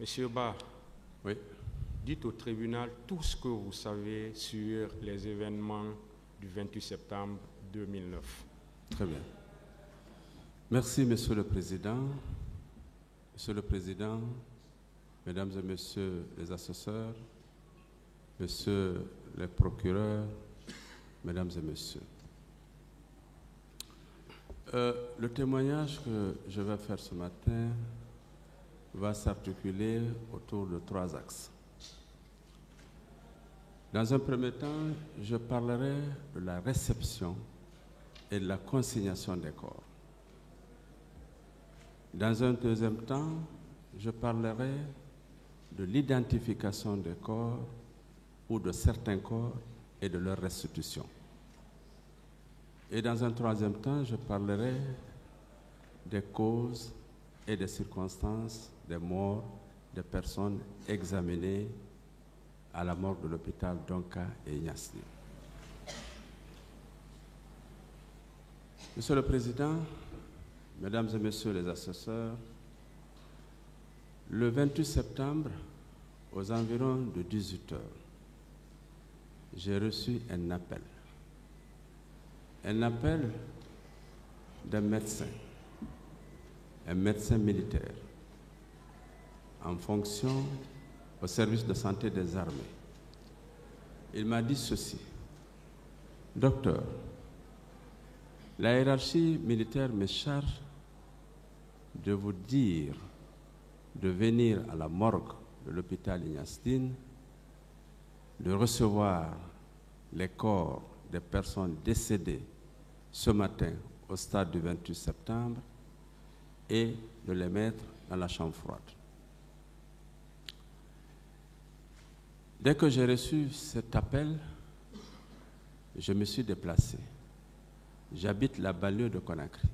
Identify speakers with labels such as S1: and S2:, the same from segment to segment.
S1: Monsieur Ba,
S2: Oui.
S1: dites au tribunal tout ce que vous savez sur les événements du 28 septembre 2009.
S2: Très bien. Merci, Monsieur le Président. Monsieur le Président, Mesdames et Messieurs les assesseurs, Messieurs les procureurs, Mesdames et Messieurs. Le témoignage que je vais faire ce matin va s'articuler autour de 3 axes. Dans un premier temps, je parlerai de la réception et de la consignation des corps. Dans un deuxième temps, je parlerai de l'identification des corps ou de certains corps et de leur restitution. Et dans un troisième temps, je parlerai des causes et des circonstances des morts des personnes examinées à la morgue de l'hôpital Donka et Niassine. Monsieur le Président, Mesdames et Messieurs les assesseurs, le 28 septembre, aux environs de 18 heures, j'ai reçu un appel d'un médecin, un médecin militaire, en fonction au service de santé des armées. Il m'a dit ceci: Docteur, la hiérarchie militaire me charge de vous dire de venir à la morgue de l'hôpital Niassine, de recevoir les corps des personnes décédées ce matin au stade du 28 septembre et de les mettre dans la chambre froide. Dès que j'ai reçu cet appel, je me suis déplacé. J'habite la banlieue de Conakry.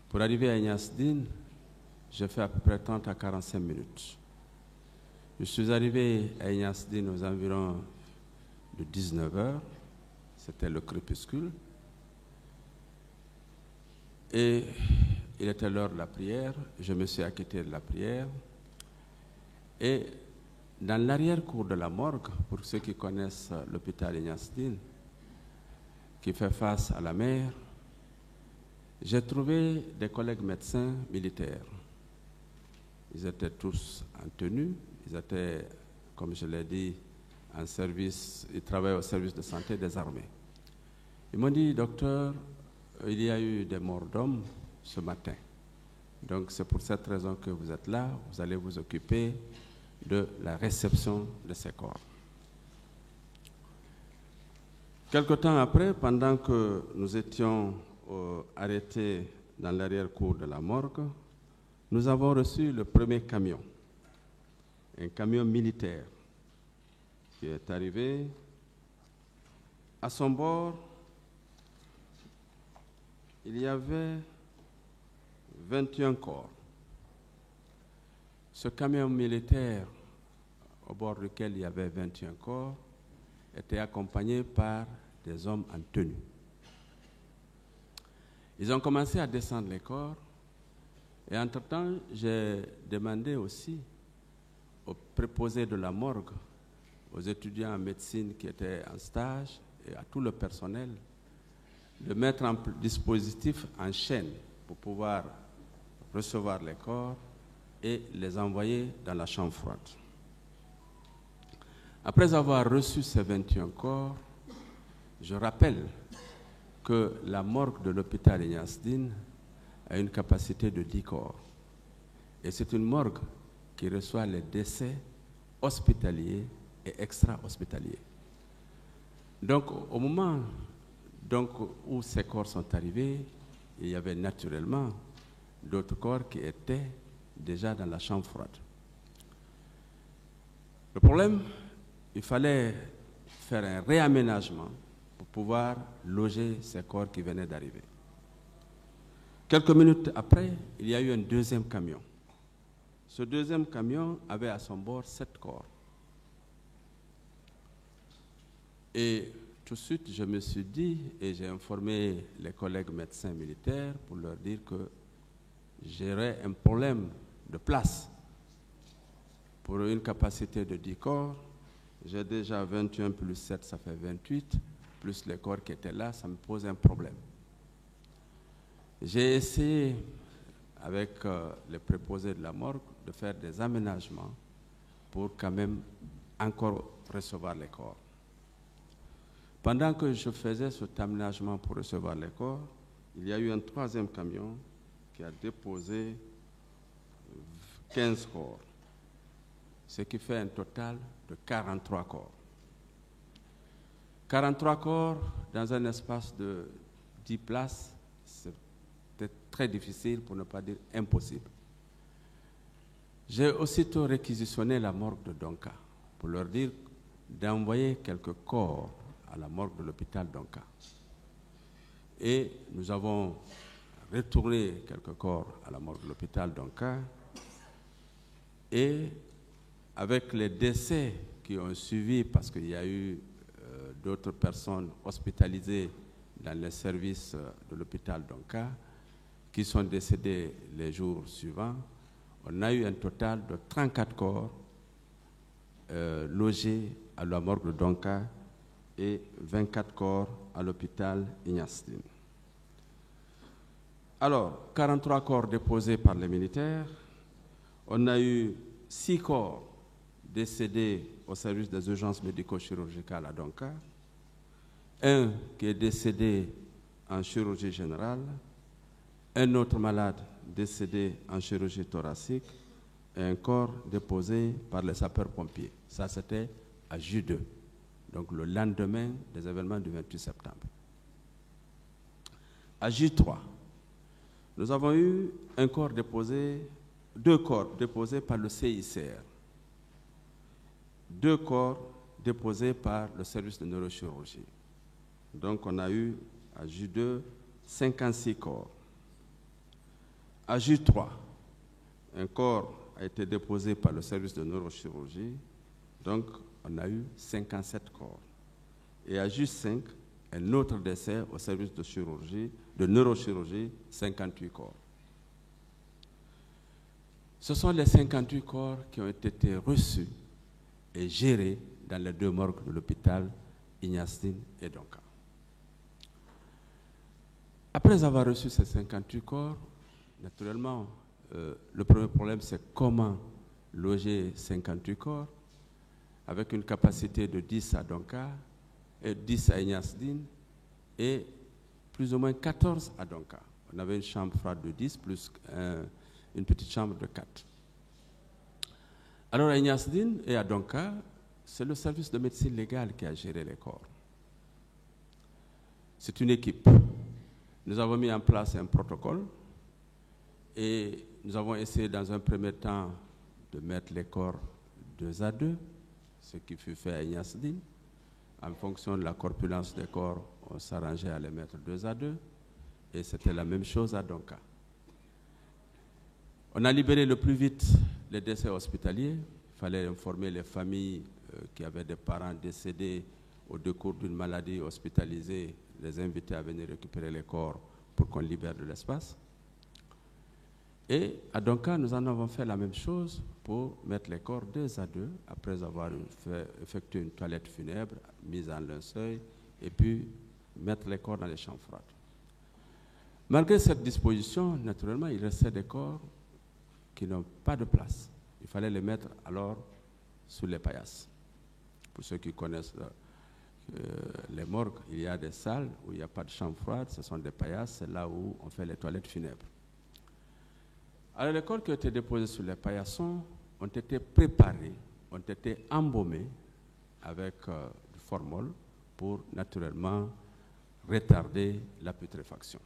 S2: Pour arriver à Niassine, j'ai fait à peu près 30 à 45 minutes. Je suis arrivé à Niassine aux environs de 19 heures. C'était le crépuscule. Et il était l'heure de la prière. Je me suis acquitté de la prière. Et dans l'arrière-cour de la morgue, pour ceux qui connaissent l'hôpital Niassine, qui fait face à la mer, j'ai trouvé des collègues médecins militaires. Ils étaient tous en tenue, ils étaient, comme je l'ai dit, en service, ils travaillaient au service de santé des armées. Ils m'ont dit: Docteur, il y a eu des morts d'hommes ce matin. Donc c'est pour cette raison que vous êtes là, vous allez vous occuper de la réception de ces corps. Quelque temps après, pendant que nous étions arrêtés dans l'arrière-cour de la morgue, nous avons reçu le premier camion, un camion militaire qui est arrivé. À son bord, il y avait 21 corps. Ce camion militaire, au bord duquel il y avait 21 corps, était accompagné par des hommes en tenue. Ils ont commencé à descendre les corps, et entre-temps, j'ai demandé aussi aux préposés de la morgue, aux étudiants en médecine qui étaient en stage et à tout le personnel, de mettre en dispositif en chaîne pour pouvoir recevoir les corps et les envoyer dans la chambre froide. Après avoir reçu ces 21 corps, je rappelle que la morgue de l'hôpital Niassine a une capacité de 10 corps. Et c'est une morgue qui reçoit les décès hospitaliers et extra-hospitaliers. Donc, au moment où ces corps sont arrivés, il y avait naturellement d'autres corps qui étaient déjà dans la chambre froide. Le problème, il fallait faire un réaménagement pour pouvoir loger ces corps qui venaient d'arriver. Quelques minutes après, il y a eu un deuxième camion. Ce deuxième camion avait à son bord 7 corps. Et tout de suite, je me suis dit, et j'ai informé les collègues médecins militaires pour leur dire que j'aurais un problème de place pour une capacité de 10 corps. J'ai déjà 21 plus 7, ça fait 28, plus les corps qui étaient là, ça me pose un problème. J'ai essayé, avec les préposés de la morgue, de faire des aménagements pour quand même encore recevoir les corps. Pendant que je faisais cet aménagement pour recevoir les corps, il y a eu un troisième camion qui a déposé 15 corps, ce qui fait un total de 43 corps. 43 corps dans un espace de 10 places, c'était très difficile, pour ne pas dire impossible. J'ai aussitôt réquisitionné la morgue de Donka pour leur dire d'envoyer quelques corps à la morgue de l'hôpital Donka. Et nous avons retourné quelques corps à la morgue de l'hôpital Donka. Et avec les décès qui ont suivi, parce qu'il y a eu d'autres personnes hospitalisées dans les services de l'hôpital Donka, qui sont décédées les jours suivants, on a eu un total de 34 corps logés à la morgue de Donka et 24 corps à l'hôpital Ignastine. Alors, 43 corps déposés par les militaires. On a eu 6 corps décédés au service des urgences médico-chirurgicales à Donka, un qui est décédé en chirurgie générale, un autre malade décédé en chirurgie thoracique et un corps déposé par les sapeurs-pompiers. Ça, c'était à J2, donc le lendemain des événements du 28 septembre. À J3, nous avons eu deux corps déposés par le CICR, 2 corps déposés par le service de neurochirurgie. Donc on a eu à J2 56 corps. À J3, un corps a été déposé par le service de neurochirurgie, donc on a eu 57 corps. Et à J5, un autre décès au service de chirurgie, de neurochirurgie, 58 corps. Ce sont les 58 corps qui ont été reçus et gérés dans les 2 morgues de l'hôpital Ignastine et Donka. Après avoir reçu ces 58 corps, naturellement, le premier problème, c'est comment loger 58 corps avec une capacité de 10 à Donka, et 10 à Ignastine et plus ou moins 14 à Donka. On avait une chambre froide de 10 plus une petite chambre de 4. Alors à Ignastine et à Donka, c'est le service de médecine légale qui a géré les corps. C'est une équipe. Nous avons mis en place un protocole et nous avons essayé dans un premier temps de mettre les corps 2 à 2, ce qui fut fait à Ignastine. En fonction de la corpulence des corps, on s'arrangeait à les mettre 2 à 2, et c'était la même chose à Donka. On a libéré le plus vite les décès hospitaliers. Il fallait informer les familles qui avaient des parents décédés au décours d'une maladie hospitalisée, les inviter à venir récupérer les corps pour qu'on libère de l'espace. Et à Donka, nous en avons fait la même chose pour mettre les corps 2 à 2, après avoir effectué une toilette funèbre, mise en linceul, et puis mettre les corps dans les chambres froides. Malgré cette disposition, naturellement, il restait des corps qui n'ont pas de place. Il fallait les mettre alors sous les paillasses. Pour ceux qui connaissent les morgues, il y a des salles où il n'y a pas de chambre froide, ce sont des paillasses, c'est là où on fait les toilettes funèbres. Alors les corps qui ont été déposés sur les paillassons ont été préparés, ont été embaumés avec du formol pour naturellement retarder la putréfaction.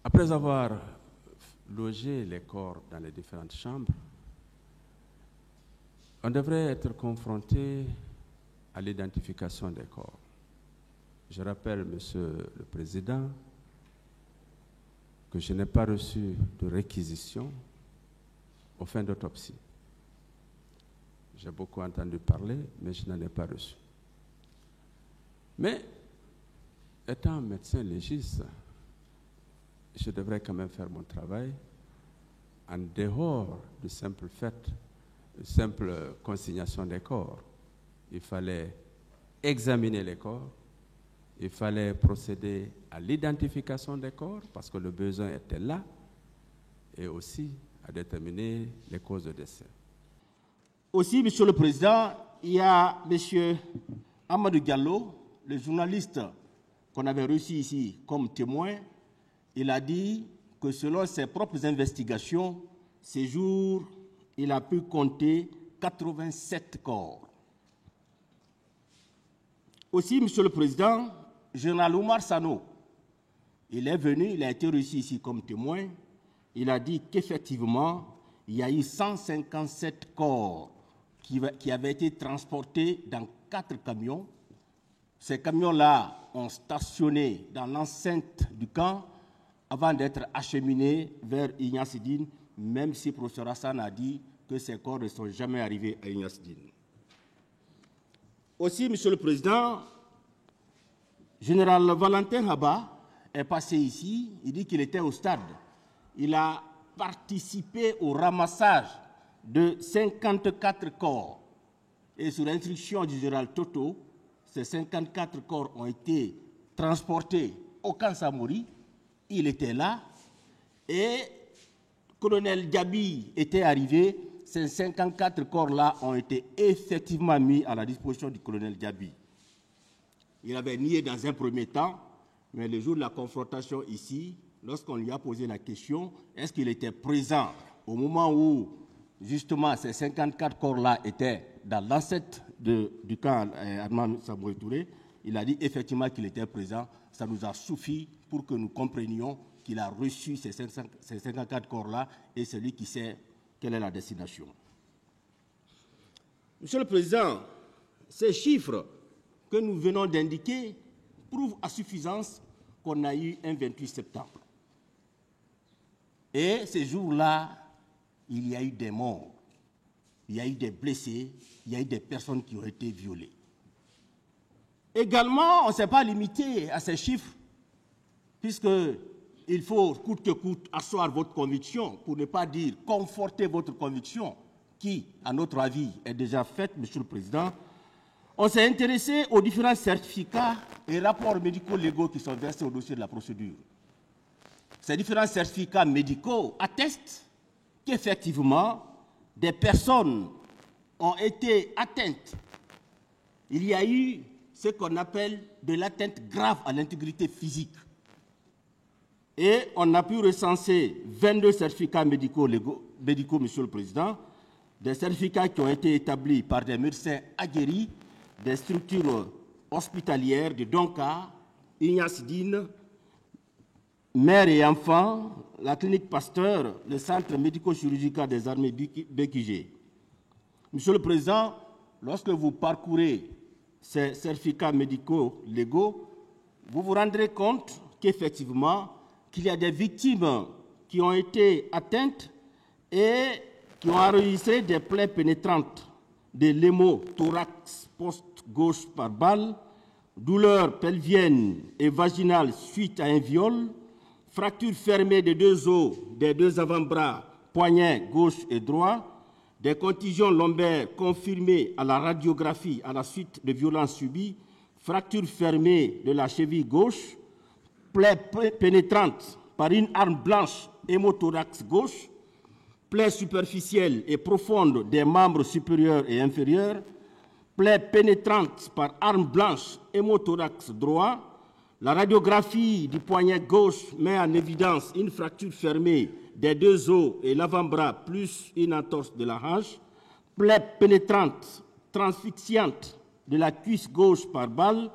S2: Après avoir logé les corps dans les différentes chambres, on devrait être confronté à l'identification des corps. Je rappelle, Monsieur le Président, que je n'ai pas reçu de réquisition aux fins d'autopsie. J'ai beaucoup entendu parler, mais je n'en ai pas reçu. Mais, étant médecin légiste, je devrais quand même faire mon travail en dehors du simple fait, simple consignation des corps. Il fallait examiner les corps, il fallait procéder à l'identification des corps parce que le besoin était là et aussi à déterminer les causes de décès.
S3: Aussi, Monsieur le Président, il y a M. Amadou Diallo, le journaliste qu'on avait reçu ici comme témoin. Il a dit que selon ses propres investigations, ces jours, il a pu compter 87 corps. Aussi, Monsieur le Président, Général Oumar Sano, il est venu, il a été reçu ici comme témoin. Il a dit qu'effectivement, il y a eu 157 corps qui avaient été transportés dans 4 camions. Ces camions-là ont stationné dans l'enceinte du camp avant d'être acheminés vers Ignasidine, même si le professeur Hassan a dit que ces corps ne sont jamais arrivés à Ignasidine. Aussi, Monsieur le Président, Général Valentin Haba est passé ici, il dit qu'il était au stade. Il a participé au ramassage de 54 corps. Et sous l'instruction du général Toto, ces 54 corps ont été transportés au camp Samori. Il était là. Et le colonel Diaby était arrivé. Ces 54 corps-là ont été effectivement mis à la disposition du colonel Diaby. Il avait nié dans un premier temps, mais le jour de la confrontation ici, lorsqu'on lui a posé la question, est-ce qu'il était présent au moment où, justement, ces 54 corps-là étaient dans l'enceinte du camp Adnan Samori Touré, il a dit effectivement qu'il était présent. Ça nous a suffi pour que nous comprenions qu'il a reçu ces 54 corps-là et celui qui sait quelle est la destination. Monsieur le Président, ces chiffres que nous venons d'indiquer prouvent à suffisance qu'on a eu un 28 septembre. Et ces jours-là, il y a eu des morts, il y a eu des blessés, il y a eu des personnes qui ont été violées. Également, on ne s'est pas limité à ces chiffres, puisqu'il faut coûte que coûte asseoir votre conviction, pour ne pas dire conforter votre conviction, qui, à notre avis, est déjà faite, Monsieur le Président. On s'est intéressé aux différents certificats et rapports médico-légaux qui sont versés au dossier de la procédure. Ces différents certificats médicaux attestent qu'effectivement, des personnes ont été atteintes. Il y a eu ce qu'on appelle de l'atteinte grave à l'intégrité physique. Et on a pu recenser 22 certificats médicaux, Monsieur le Président, des certificats qui ont été établis par des médecins aguerris, des structures hospitalières de Donka, Ignasidine, mères et enfants, la clinique Pasteur, le centre médico-chirurgical des armées BQG. Monsieur le Président, lorsque vous parcourez ces certificats médicaux légaux, vous vous rendrez compte qu'effectivement, qu'il y a des victimes qui ont été atteintes et qui ont enregistré des plaies pénétrantes de l'hémothorax post-gauche par balle, douleurs pelviennes et vaginales suite à un viol, fracture fermée des 2 os, des 2 avant-bras, poignets gauche et droit, des contusions lombaires confirmées à la radiographie à la suite de violences subies, fracture fermée de la cheville gauche, plaie pénétrante par une arme blanche hémothorax gauche, plaie superficielle et profonde des membres supérieurs et inférieurs, plaie pénétrante par arme blanche hémothorax droit. La radiographie du poignet gauche met en évidence une fracture fermée des 2 os et l'avant-bras plus une entorse de la hanche, plaie pénétrante transfixiante de la cuisse gauche par balle,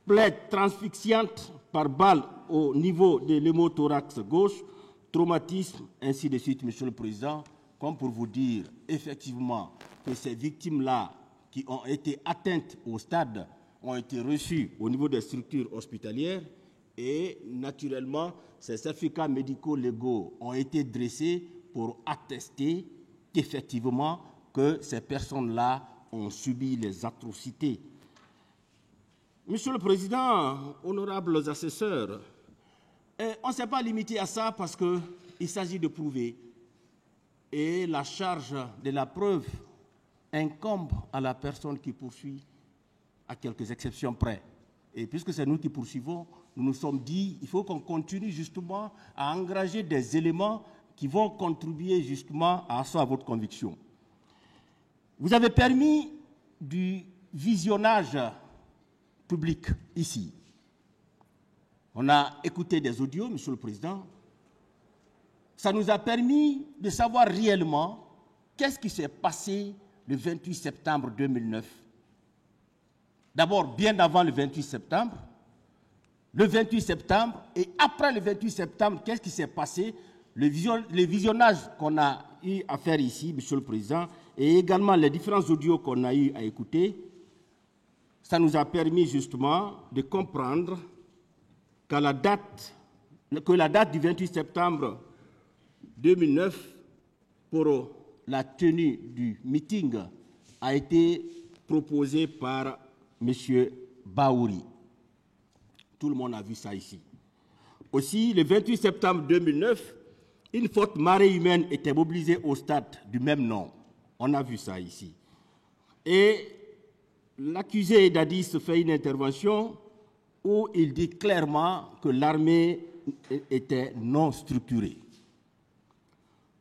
S3: plaie transfixiante par balle au niveau de l'hémothorax gauche, traumatisme, ainsi de suite, Monsieur le Président, comme pour vous dire effectivement que ces victimes-là qui ont été atteintes au stade ont été reçues au niveau des structures hospitalières et naturellement, ces certificats médicaux légaux ont été dressés pour attester qu'effectivement que ces personnes-là ont subi les atrocités. Monsieur le Président, honorables assesseurs, on ne s'est pas limité à ça parce qu'il s'agit de prouver et la charge de la preuve incombe à la personne qui poursuit, à quelques exceptions près. Et puisque c'est nous qui poursuivons, nous nous sommes dit qu'il faut qu'on continue justement à engager des éléments qui vont contribuer justement à asseoir votre conviction. Vous avez permis du visionnage public ici. On a écouté des audios, Monsieur le Président. Ça nous a permis de savoir réellement qu'est-ce qui s'est passé le 28 septembre 2009. D'abord, bien avant le 28 septembre, le 28 septembre, et après le 28 septembre, qu'est-ce qui s'est passé? Le visionnage qu'on a eu à faire ici, Monsieur le Président, et également les différents audios qu'on a eu à écouter, ça nous a permis justement de comprendre que la date du 28 septembre 2009 pour la tenue du meeting a été proposée par M. Bahouri. Tout le monde a vu ça ici. Aussi, le 28 septembre 2009, une forte marée humaine était mobilisée au stade du même nom. On a vu ça ici. Et l'accusé Dadis fait une intervention où il dit clairement que l'armée était non structurée.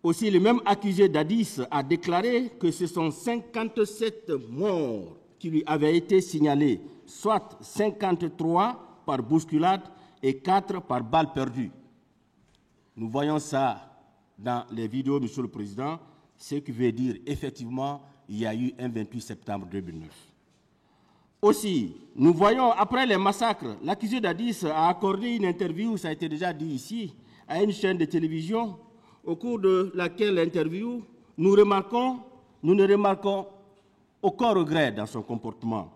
S3: Aussi, le même accusé Dadis a déclaré que ce sont 57 morts qui lui avaient été signalés, soit 53 par bousculade et 4 par balle perdue. Nous voyons ça dans les vidéos, Monsieur le Président, ce qui veut dire effectivement il y a eu un 28 septembre 2009. Aussi, nous voyons après les massacres, l'accusé Dadis a accordé une interview, ça a été déjà dit ici, à une chaîne de télévision, au cours de laquelle l'interview, nous ne remarquons aucun regret dans son comportement.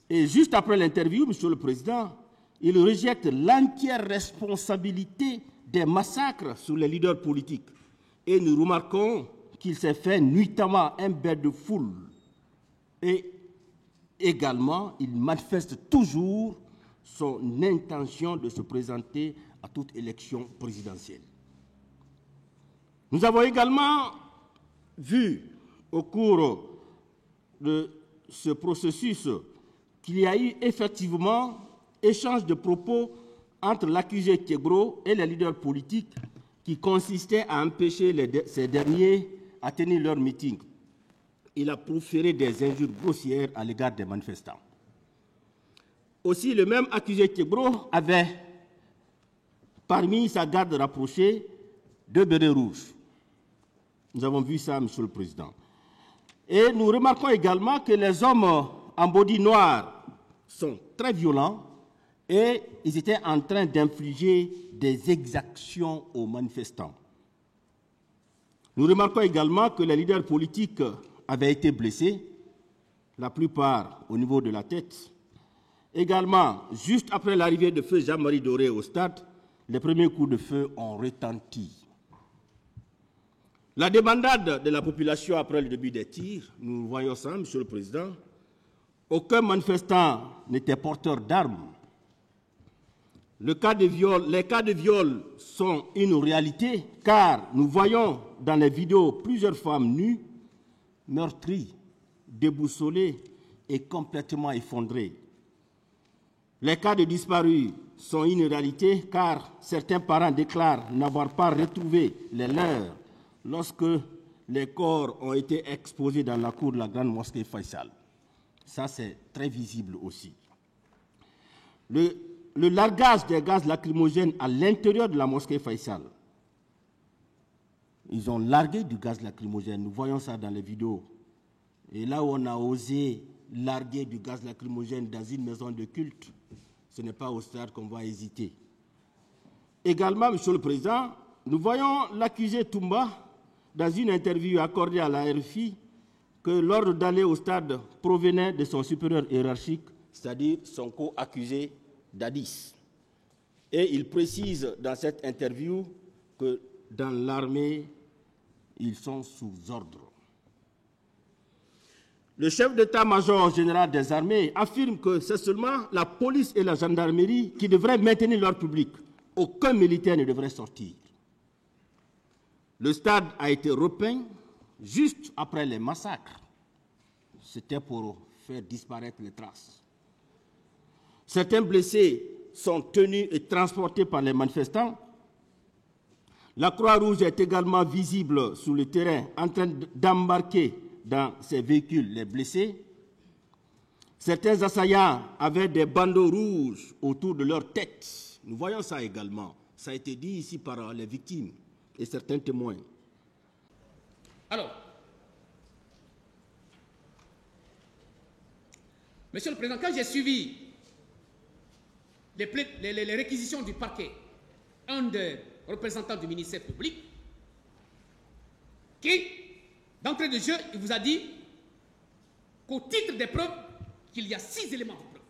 S3: Et juste après l'interview, Monsieur le Président, il rejette l'entière responsabilité des massacres sur les leaders politiques. Et nous remarquons qu'il s'est fait nuitamment un bain de foule. Et également, il manifeste toujours son intention de se présenter à toute élection présidentielle. Nous avons également vu au cours de ce processus qu'il y a eu effectivement échange de propos entre l'accusé Kegro et les leaders politiques qui consistait à empêcher ces derniers à tenir leur meeting. Il a proféré des injures grossières à l'égard des manifestants. Aussi, le même accusé Kegro avait parmi sa garde rapprochée 2 bérets rouges. Nous avons vu ça, Monsieur le Président. Et nous remarquons également que les hommes en body noir sont très violents et ils étaient en train d'infliger des exactions aux manifestants. Nous remarquons également que les leaders politiques avaient été blessés, la plupart au niveau de la tête. Également, juste après l'arrivée de feu Jean-Marie Doré au stade, les premiers coups de feu ont retenti. La débandade de la population après le début des tirs, nous voyons ça, Monsieur le Président. Aucun manifestant n'était porteur d'armes. Les cas de viol sont une réalité, car nous voyons dans les vidéos plusieurs femmes nues, meurtries, déboussolées et complètement effondrées. Les cas de disparus sont une réalité, car certains parents déclarent n'avoir pas retrouvé les leurs lorsque les corps ont été exposés dans la cour de la grande mosquée Faisal. Ça, c'est très visible aussi. Le largage des gaz lacrymogènes à l'intérieur de la mosquée Faisal. Ils ont largué du gaz lacrymogène, nous voyons ça dans les vidéos. Et là où on a osé larguer du gaz lacrymogène dans une maison de culte, ce n'est pas au stade qu'on va hésiter. Également, Monsieur le Président, nous voyons l'accusé Toumba, dans une interview accordée à la RFI, que l'ordre d'aller au stade provenait de son supérieur hiérarchique, c'est-à-dire son co-accusé Dadis. Et il précise dans cette interview que dans l'armée, ils sont sous ordre. Le chef d'état-major général des armées affirme que c'est seulement la police et la gendarmerie qui devraient maintenir l'ordre public. Aucun militaire ne devrait sortir. Le stade a été repeint juste après les massacres. C'était pour faire disparaître les traces. Certains blessés sont tenus et transportés par les manifestants. La Croix-Rouge est également visible sur le terrain en train d'embarquer dans ses véhicules les blessés. Certains assaillants avaient des bandeaux rouges autour de leur tête. Nous voyons ça également. Ça a été dit ici par les victimes et certains témoins.
S4: Alors, Monsieur le Président, quand j'ai suivi les réquisitions du parquet, un des représentants du ministère public, qui, d'entrée de jeu, il vous a dit qu'au titre des preuves, qu'il y a 6 éléments de preuve.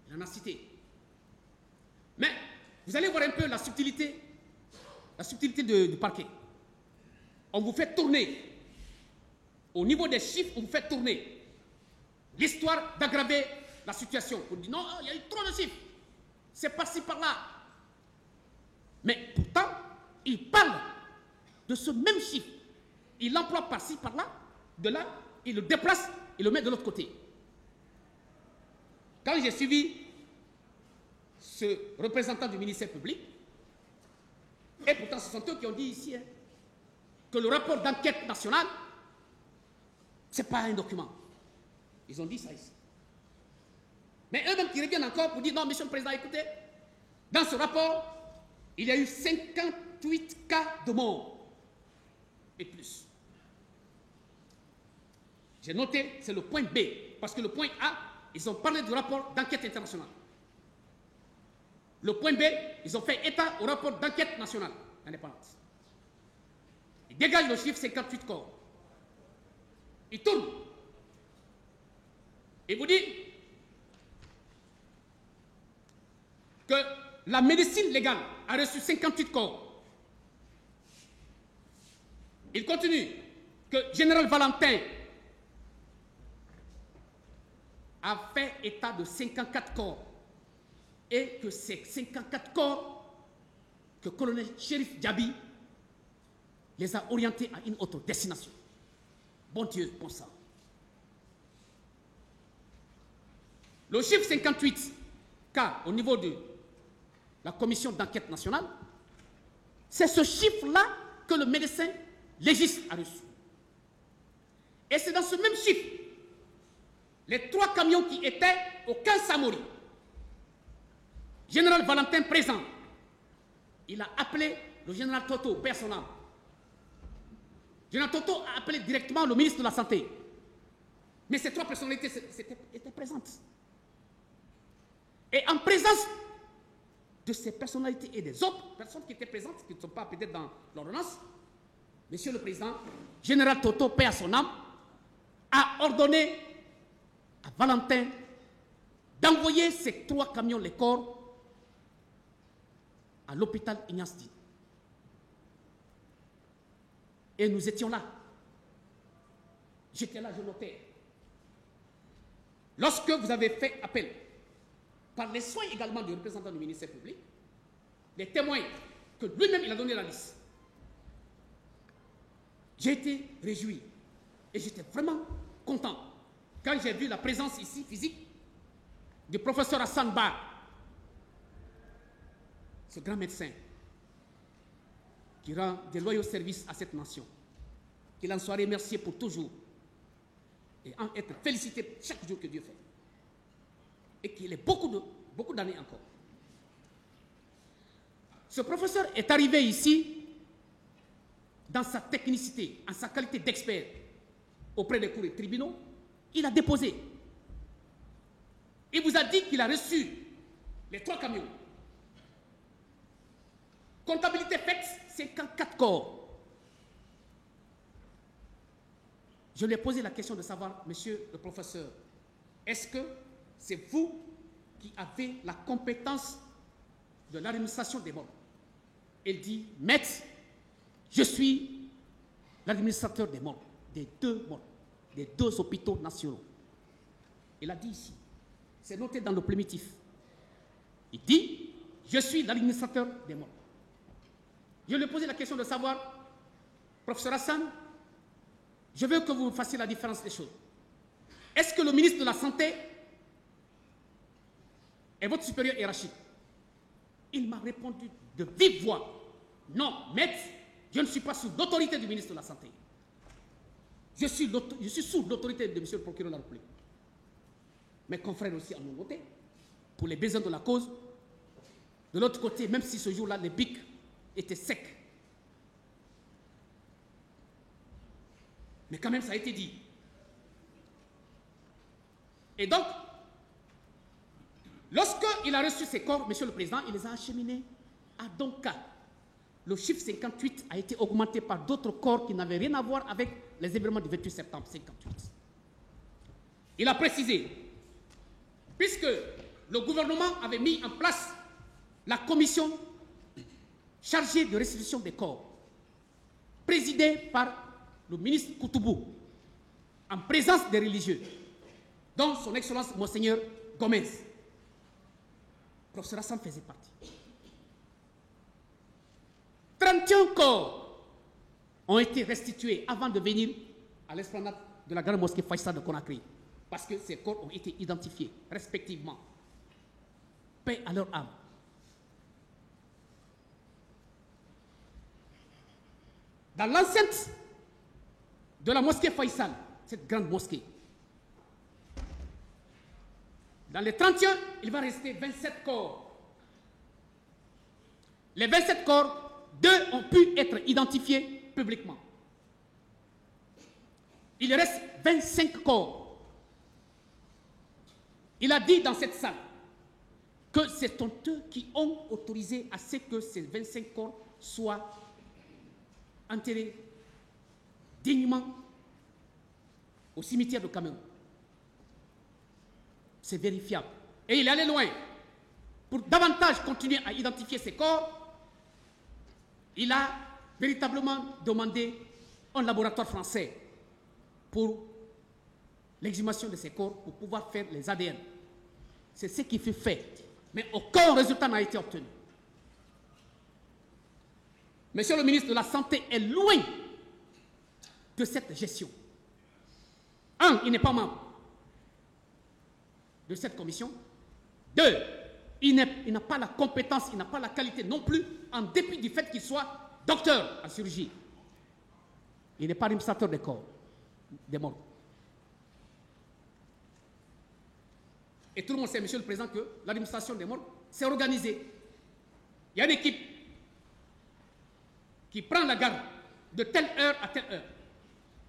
S4: Il en a cité. Mais vous allez voir un peu la subtilité du parquet. On vous fait tourner, au niveau des chiffres, on vous fait tourner l'histoire d'aggraver la situation. On dit non, il y a eu trop de chiffres. C'est par-ci, par-là. Mais pourtant, il parle de ce même chiffre. Il l'emploie par-ci, par-là, de là, il le déplace, il le met de l'autre côté. Quand j'ai suivi ce représentant du ministère public, et pourtant ce sont eux qui ont dit ici que le rapport d'enquête nationale, ce n'est pas un document. Ils ont dit ça ici. Mais eux-mêmes qui reviennent encore pour dire non, Monsieur le Président, écoutez, dans ce rapport, il y a eu 58 cas de mort et plus. J'ai noté, c'est le point B, parce que le point A, ils ont parlé du rapport d'enquête internationale. Le point B, ils ont fait état au rapport d'enquête nationale indépendante. Ils dégagent le chiffre 58 corps. Ils tournent. Ils vous disent que la médecine légale a reçu 58 corps. Il continue que Général Valentin a fait état de 54 corps et que ces 54 corps que colonel Chérif Diaby les a orientés à une autre destination. Bon Dieu, bon sang. Le chiffre 58 cas au niveau de la commission d'enquête nationale, c'est ce chiffre-là que le médecin légiste a reçu. Et c'est dans ce même chiffre, les 3 camions qui étaient au camp Samori, Général Valentin présent, il a appelé le général Toto, personnel. Général Toto a appelé directement le ministre de la Santé. Mais ces 3 personnalités étaient présentes. Et en présence de ces personnalités et des autres personnes qui étaient présentes, qui ne sont pas peut-être dans l'ordonnance, Monsieur le Président, Général Toto, paix à son âme, a ordonné à Valentin d'envoyer ces 3 camions, les corps, à l'hôpital Ignace Di. Et nous étions là. J'étais là, je notais. Lorsque vous avez fait appel, par les soins également du représentant du ministère public, les témoins que lui-même il a donné la liste, j'ai été réjoui et j'étais vraiment content quand j'ai vu la présence ici physique du professeur Hassan Bar, ce grand médecin qui rend des loyaux services à cette nation, qu'il en soit remercié pour toujours et en être félicité chaque jour que Dieu fait, et qu'il ait beaucoup d'années encore. Ce professeur est arrivé ici dans sa technicité, en sa qualité d'expert auprès des cours et tribunaux. Il a déposé. Il vous a dit qu'il a reçu les 3 camions. Comptabilité faite, 54 corps. Je lui ai posé la question de savoir, monsieur le professeur, est-ce que c'est vous qui avez la compétence de l'administration des morts? Il dit, maître, je suis l'administrateur des morts, des 2 morts, des 2 hôpitaux nationaux. Il a dit ici, c'est noté dans le primitif. Il dit, je suis l'administrateur des morts. je lui ai posé la question de savoir, professeur Hassan, je veux que vous fassiez la différence des choses. Est-ce que le ministre de la Santé est votre supérieur hiérarchique? Il m'a répondu de vive voix, non, maître, je ne suis pas sous l'autorité du ministre de la Santé. Je suis sous l'autorité de M. le procureur de la République. Mes confrères aussi en ont voté pour les besoins de la cause. De l'autre côté, même si ce jour-là, les bics étaient secs. Mais quand même, ça a été dit. Et donc, lorsqu'il a reçu ces corps, M. le Président, il les a acheminés à Donka. Le chiffre 58 a été augmenté par d'autres corps qui n'avaient rien à voir avec les événements du 28 septembre 58. Il a précisé, puisque le gouvernement avait mis en place la commission chargée de restitution des corps, présidée par le ministre Koutoubou, en présence des religieux, dont son Excellence Monseigneur Gomez. Professeur Hassan faisait partie. 31 corps ont été restitués avant de venir à l'esplanade de la grande mosquée Faïsal de Conakry, parce que ces corps ont été identifiés respectivement. Paix à leur âme. Dans l'enceinte de la mosquée Faïsal, cette grande mosquée, dans les 31, il va rester 27 corps. Les 27 corps, 2 ont pu être identifiés publiquement. Il reste 25 corps. Il a dit dans cette salle que c'est eux qui ont autorisé à ce que ces 25 corps soient enterrés dignement au cimetière de Cameroun. C'est vérifiable. Et il est allé loin. Pour davantage continuer à identifier ces corps, il a véritablement demandé un laboratoire français pour l'exhumation de ces corps pour pouvoir faire les ADN. C'est ce qui fut fait. Mais aucun résultat n'a été obtenu. Monsieur le ministre de la Santé est loin de cette gestion. Un, il n'est pas membre de cette commission. Deux, il n'a pas la compétence, il n'a pas la qualité non plus, en dépit du fait qu'il soit docteur en chirurgie. Il n'est pas administrateur des corps, des morts. Et tout le monde sait, Monsieur le Président, que l'administration des morts s'est organisée. Il y a une équipe qui prend la garde de telle heure à telle heure.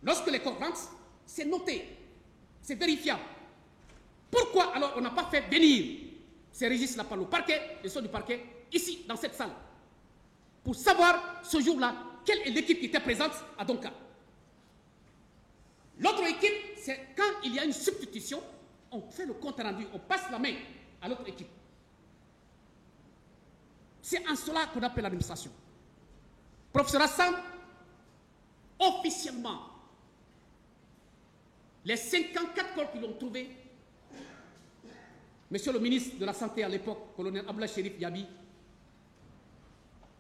S4: Lorsque les corps rentrent, c'est noté, c'est vérifiable. Pourquoi alors on n'a pas fait venir ces registres-là par le parquet, les soins du parquet, ici, dans cette salle, pour savoir ce jour-là, quelle est l'équipe qui était présente à Donka? L'autre équipe, c'est quand il y a une substitution, on fait le compte rendu, on passe la main à l'autre équipe. C'est en cela qu'on appelle l'administration. Professeur Hassan, officiellement, les 54 corps qu'ils ont trouvés, Monsieur le ministre de la Santé à l'époque, colonel Abdallah Chérif Yabi,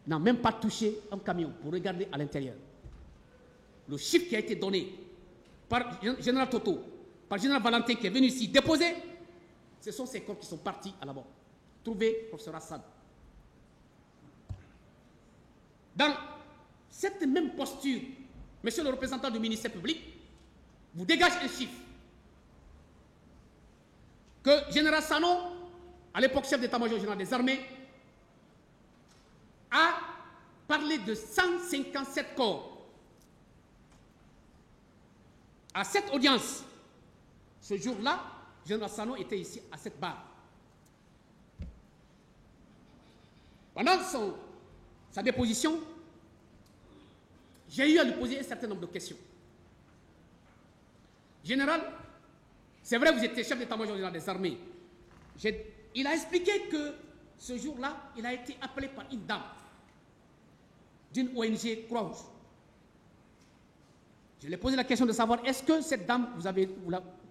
S4: n'a même pas touché un camion pour regarder à l'intérieur. Le chiffre qui a été donné par Général Toto, par Général Valentin qui est venu ici déposer, ce sont ces corps qui sont partis à la mort. Trouvez professeur Hassan. Dans cette même posture, monsieur le représentant du ministère public, vous dégagez un chiffre que Général Sano, à l'époque chef d'état-major général des armées, a parlé de 157 corps. À cette audience, ce jour-là, Général Sano était ici à cette barre. Pendant sa déposition, j'ai eu à lui poser un certain nombre de questions. Général, c'est vrai, vous étiez chef d'état-major général des armées. Il a expliqué que ce jour-là, il a été appelé par une dame d'une ONG Croix-Rouge. Je lui ai posé la question de savoir, est-ce que cette dame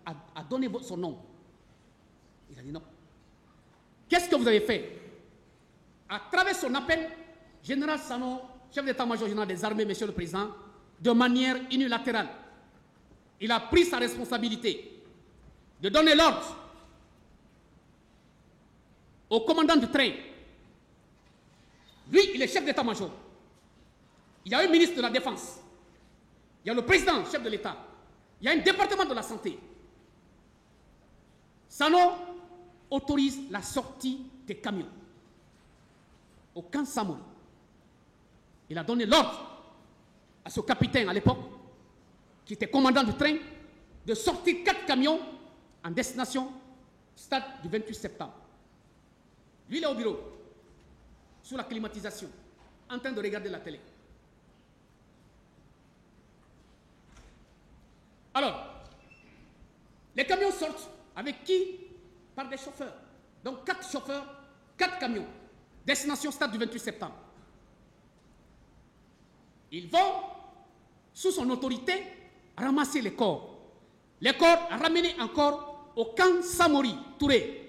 S4: a donné son nom? Il a dit non. Qu'est-ce que vous avez fait? À travers son appel, Général Sano chef d'état-major général des armées, Monsieur le Président, de manière unilatérale, il a pris sa responsabilité de donner l'ordre au commandant du train. Lui, il est chef d'état-major. Il y a un ministre de la Défense. Il y a le président, chef de l'État. Il y a un département de la santé. Sano autorise la sortie des camions au camp Samori. Il a donné l'ordre à ce capitaine à l'époque, qui était commandant du train, de sortir 4 camions en destination stade du 28 septembre. Lui, il est au bureau, sous la climatisation, en train de regarder la télé. Alors, les camions sortent avec qui? Par des chauffeurs. Donc 4 chauffeurs, 4 camions. Destination stade du 28 septembre. Ils vont, sous son autorité, ramasser les corps. Les corps ramenés encore au camp Samori, Touré.